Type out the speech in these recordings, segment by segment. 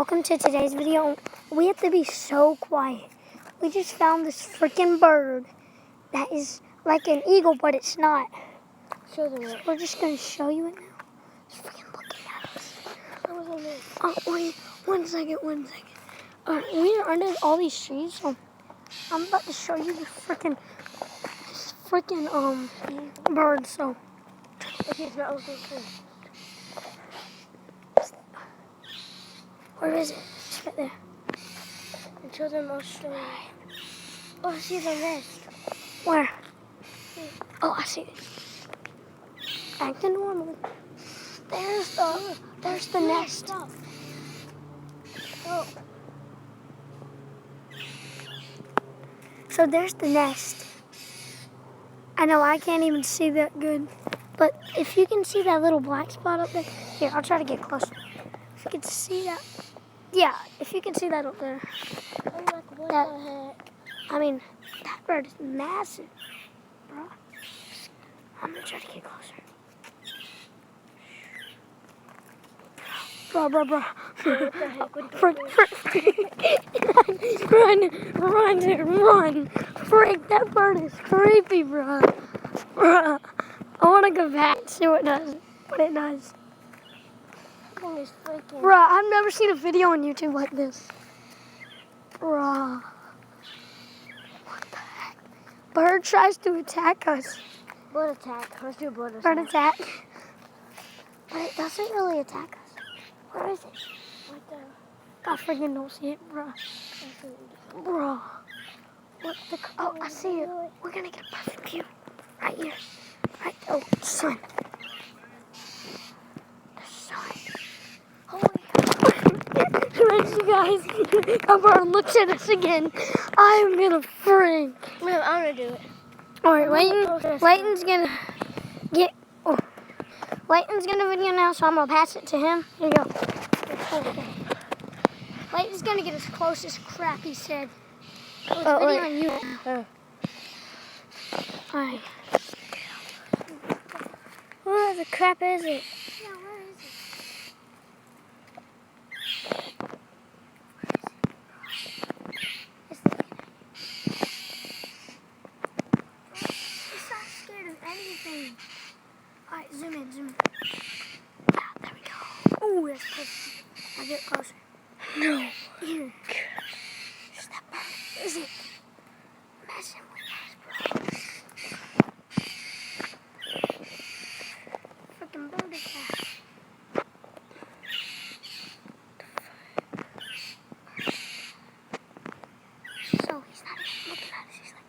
Welcome to today's video. We have to be so quiet. We just found this freaking bird that is like an eagle, but it's not. Show them it. We're just going to show you it now. It's freaking looking at us. Wait, 1 second. We are under all these trees, so I'm about to show you this freaking bird, so. Okay, it's not looking good. Where is it? It's right there. And show them Australia. Oh, I see the nest. Where? Oh, I see it. Acting normal. There's the nest. Stop. Oh. So there's the nest. I know I can't even see that good, but if you can see that little black spot up there, here, I'll try to get closer. If you can see that, yeah, if you can see that up there. I'm like, what That- the heck? I mean, that bird is massive, bro. I'm gonna try to get closer. Bro. What the heck? What the Run. Frick, that bird is creepy, bro. Bro, I want to go back and see what it does. thing is freaking. Bro, I've never seen a video on YouTube like this. Bro. What the heck? Bird tries to attack us. Bird attack. Let's do a bird attack. Bird attack. But it doesn't really attack us. Where is it? Right there. I freaking don't see it, bro. Bro. What the? Oh, I see it. We're gonna get a perfect view. Right here. Right. Oh, the sun. The sun. Holy. You guys. A bird looks at us again. I'm gonna freak. No, I'm gonna do it. All right, Layton's gonna get. Oh, Layton's gonna video now, so I'm gonna pass it to him. Here you go. Layton's gonna get as close as crap. He said. Oh, Video wait. on you. Oh. All right. Where the crap is it? Yeah, where is it? He's not scared of anything. All right, zoom in. Ah, there we go. Oh, that's close. Now get closer. No. Here. There's that bird. Is it messing with us, bro? Freaking bird attack. So he's not even looking at us. He's like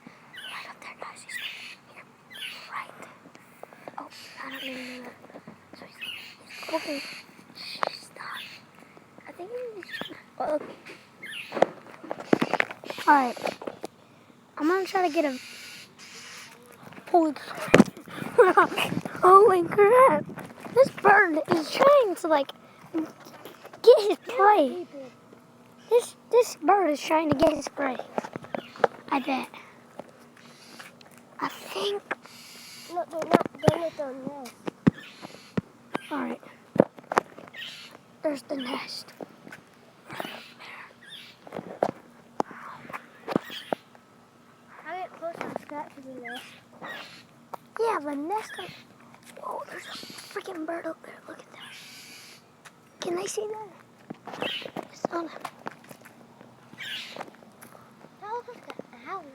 right up there, guys. He's here, right there. Oh, I don't even know that. So he's looking. Stop. I think he's trying to. Oh, okay. All right. I'm gonna try to get him. Holy crap! Holy crap! This bird is trying to like get his prey. This bird is trying to get his prey. I bet. I think. No, they're not done nest. All right. There's the nest. I get close to Scott to the nest. Yeah, the nest. Whoa, there's a freaking bird up there. Look at that. Can they see that? It's on him. That looks like an owl.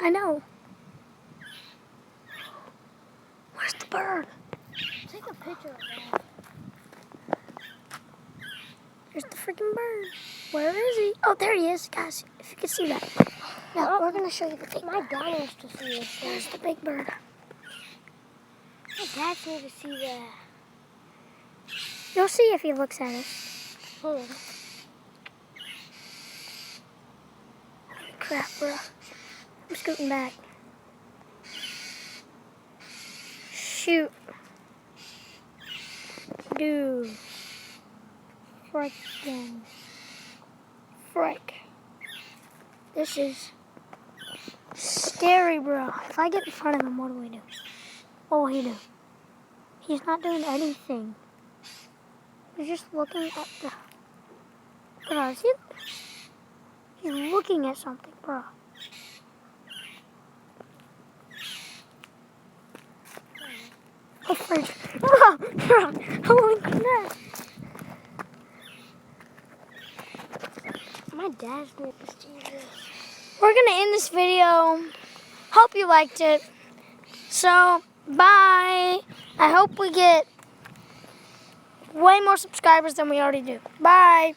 I know. Where's the bird? Take a picture of that. There's the freaking bird. Where is he? Oh, there he is, guys. If you can see that. Now, we're going to show you the big My bird. dad wants to see this thing. There's the big bird. My dad needs to see that. You'll see if he looks at us. Hold on. Crap, bro. I'm scooting back. Shoot. Dude. Frickin'. Frick. This is scary, bro. If I get in front of him, what do we do? What will he do? He's not doing anything. He's just looking at the Bro, see? He's looking at something, bro. Oh, fridge. Holy crap. My dad's name is Jesus. We're going to end this video. Hope you liked it. So, bye. I hope we get way more subscribers than we already do. Bye.